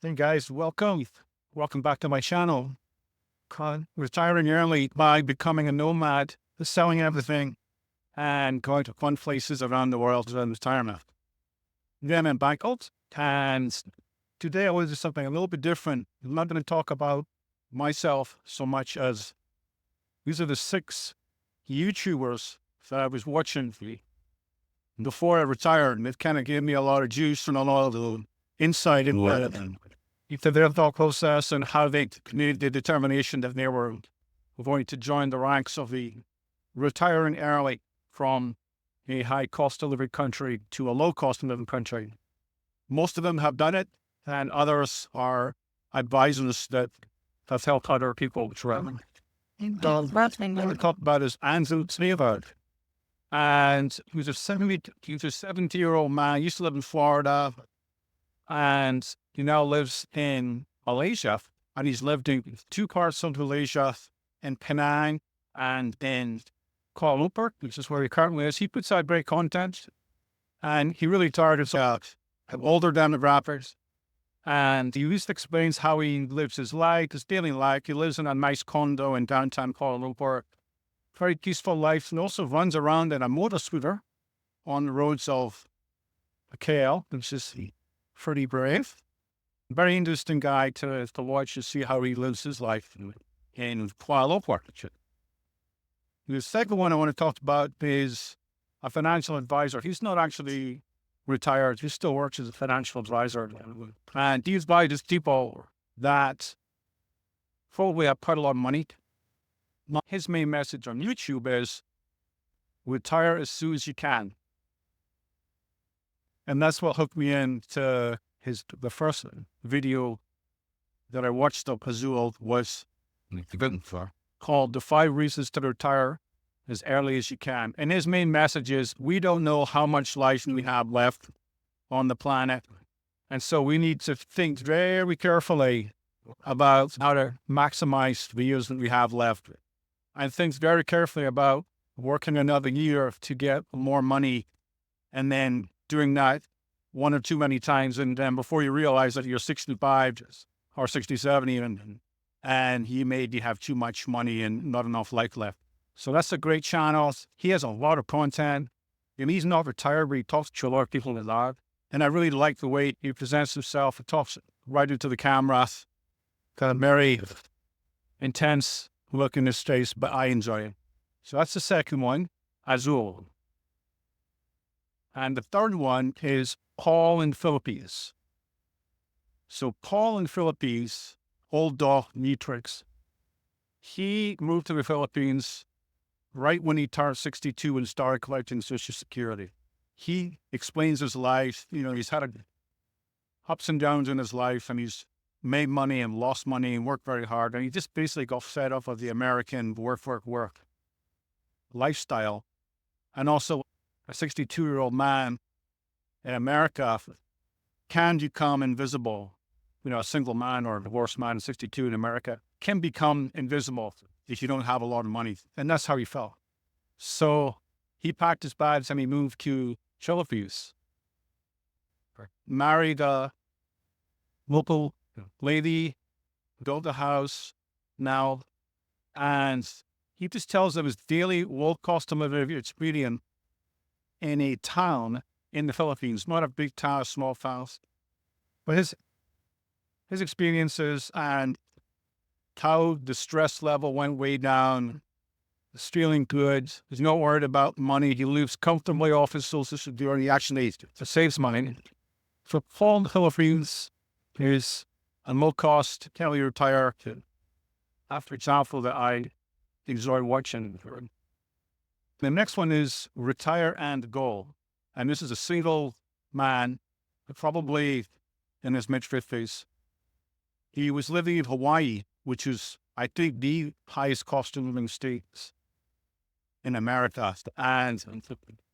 Hey guys, welcome. Welcome back to my channel. Retiring early by becoming a nomad, selling everything, and going to fun places around the world in retirement. Then in Bangkok, and today I want to do something a little bit different. I'm not going to talk about myself so much as these are the 6 YouTubers that I was watching before I retired, and it kind of gave me a lot of juice and a lot of the insight into their thought process and how they made the determination that they were going to join the ranks of the retiring early from a high cost of living country to a low cost of living country. Most of them have done it, and others are advisors that have helped other people travel. The last thing I talked about is Azul, and he was a 70-year-old man. He used to live in Florida, and he now lives in Malaysia. And he's lived in 2 parts of Malaysia, in Penang and in Kuala Lumpur, which is where he currently is. He puts out great content, and he really targets older demographics. And he just explains how he lives his life, his daily life. He lives in a nice condo in downtown Kuala Lumpur. Very peaceful life, and also runs around in a motor scooter on the roads of KL, which is pretty brave. Very interesting guy to watch to see how he lives his life in Kuala Lumpur. The second one I want to talk about is a financial advisor. He's not actually retired. He still works as a financial advisor. And he's by these people that probably have quite a lot of money. His main message on YouTube is retire as soon as you can. And that's what hooked me into the first video that I watched of Azul was called The 5 Reasons to Retire as Early as You Can. And his main message is we don't know how much life we have left on the planet. And so we need to think very carefully about how to maximize the years that we have left. And think very carefully about working another year to get more money and then doing that one or too many times. And then before you realize that you're 65 or 67 even, and you have too much money and not enough life left. So that's a great channel. He has a lot of content. And he's not retired, but he talks to a lot of people in live. And I really like the way he presents himself. He talks right into the camera. Kind of very intense look in his face, but I enjoy it. So that's the second one, Azul. And the third one is Paul in Philippines. So Paul in Philippines, old dog, new tricks. He moved to the Philippines right when he turned 62 and started collecting Social Security. He explains his life. He's had ups and downs in his life, and he's made money and lost money and worked very hard. And he just basically got fed up of the American work lifestyle. And also a 62-year-old man in America can become invisible. A single man or a divorced man, 62 in America, can become invisible if you don't have a lot of money. And that's how he felt. So he packed his bags and he moved to Philippines. Married a local lady, built a house now, and he just tells of his daily low cost of living experience in a town in the Philippines, not a big town, a small town, but his experiences and how the stress level went way down, stealing goods. He's not worried about money. He lives comfortably off his Social Security. He actually saves money. So Paul in the Philippines is a low-cost, can we retire after example that I enjoy watching. The next one is Retire and Go. And this is a single man, probably in his mid-50s. He was living in Hawaii, which is, I think, the highest cost of living state in America. And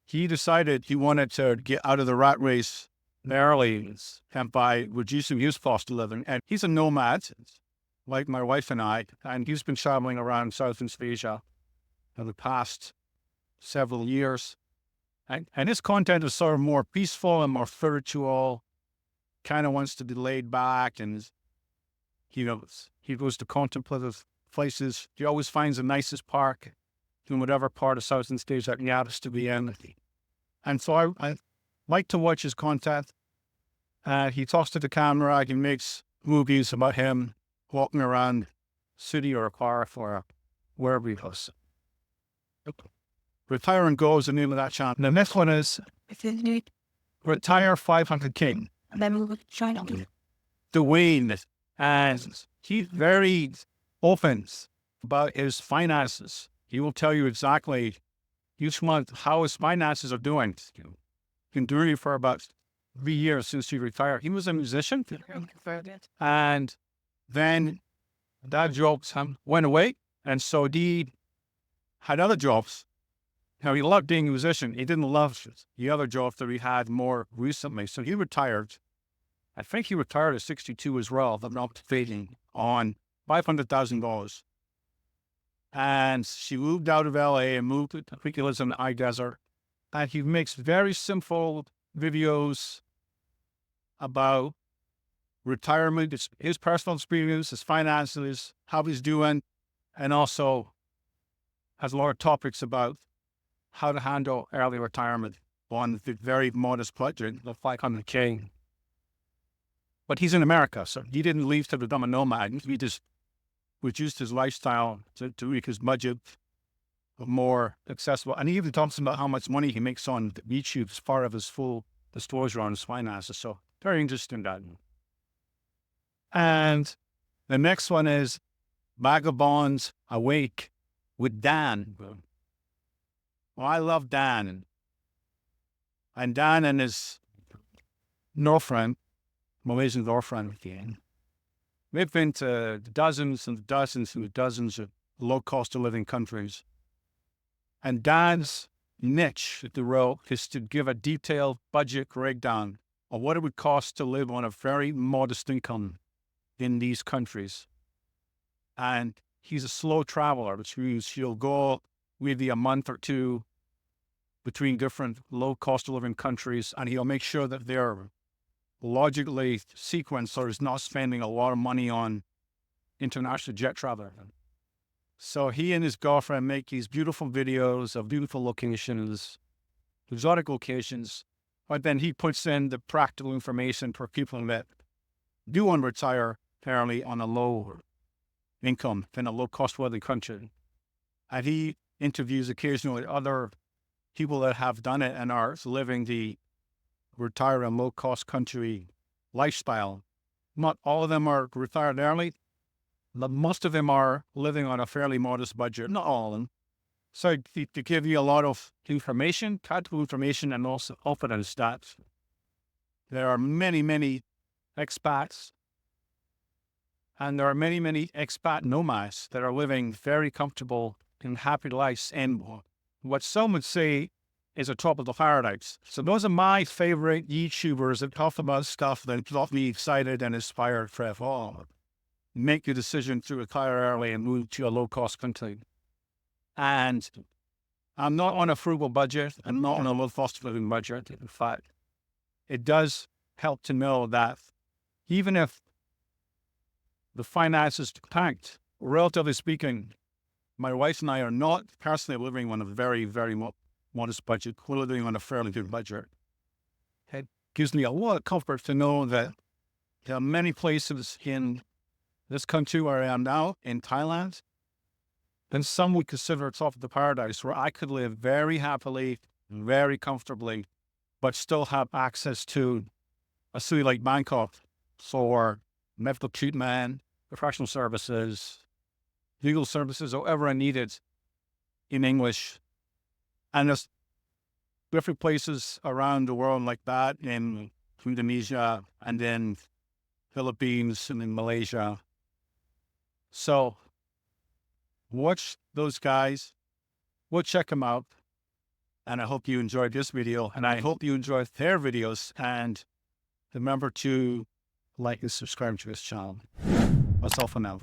he decided he wanted to get out of the rat race early and by reducing his cost of living. And he's a nomad, like my wife and I, and he's been traveling around Southeast Asia for the past several years. And his content is sort of more peaceful and more spiritual. kind of wants to be laid back, and he goes to contemplative places. He always finds the nicest park in whatever part of Southeast Asia that he happens to be in. And so I like to watch his content. He talks to the camera. He makes movies about him walking around city or a park or wherever he goes. Retire and Go is the name of that channel. The next one is Retire 500K. Dwayne, and he's very open about his finances. He will tell you exactly each month how his finances are doing. He's been doing it for about 3 years since he retired. He was a musician, and then that job went away, and so he had other jobs. Now, he loved being a musician. He didn't love the other jobs that he had more recently. So he retired. I think he retired at 62 as well, if I'm not mistaken, on $500,000. And she moved out of LA and moved to, I think he lives in the high desert. And he makes very simple videos about retirement, his personal experience, his finances, how he's doing, and also has a lot of topics about how to handle early retirement on the very modest budget of $500K. But he's in America, so he didn't leave to become a nomad. He just reduced his lifestyle to make his budget more accessible. And he even talks about how much money he makes on YouTube as part of his full disclosure on his finances. So very interesting, that. And the next one is Vagabond Awake with Dan. Well, I love Dan. And Dan and his girlfriend, Malaysian girlfriend, they've been to dozens and dozens and dozens of low-cost of living countries. And Dan's niche at the row is to give a detailed budget breakdown of what it would cost to live on a very modest income in these countries. And he's a slow traveler, which means he'll go maybe a month or two between different low cost of living countries, and he'll make sure that they're logically sequenced so he's not spending a lot of money on international jet travel. So he and his girlfriend make these beautiful videos of beautiful locations, exotic locations, but then he puts in the practical information for people that do want to retire apparently on a low income in a low cost of living country. And he interviews occasionally other people that have done it and are living the retire in low cost country lifestyle. Not all of them are retired early, but most of them are living on a fairly modest budget, not all of them. So to give you a lot of information, practical information, and also confidence that there are many, many expats, and there are many, many expat nomads that are living very comfortable and happy lives, and what some would say is a top of the paradise. So those are my favorite YouTubers that talk about stuff that got me excited and inspired for make the decision to retire early and move to a low-cost country. And I'm not on a frugal budget. I'm not on a low-cost living budget. In fact, it does help to know that even if the finances tanked, relatively speaking, my wife and I are not personally living on a very, very modest budget. We're living on a fairly good budget. It gives me a lot of comfort to know that there are many places in this country where I am now, in Thailand, and some would consider top of the paradise, where I could live very happily, very comfortably, but still have access to a city like Bangkok for medical treatment, professional services, legal services, however I needed in English. And there's different places around the world like that, in Indonesia, and then Philippines, and in Malaysia. So watch those guys. We'll check them out. And I hope you enjoyed this video, and I hope you enjoyed their videos. And remember to like and subscribe to this channel. That's all for now.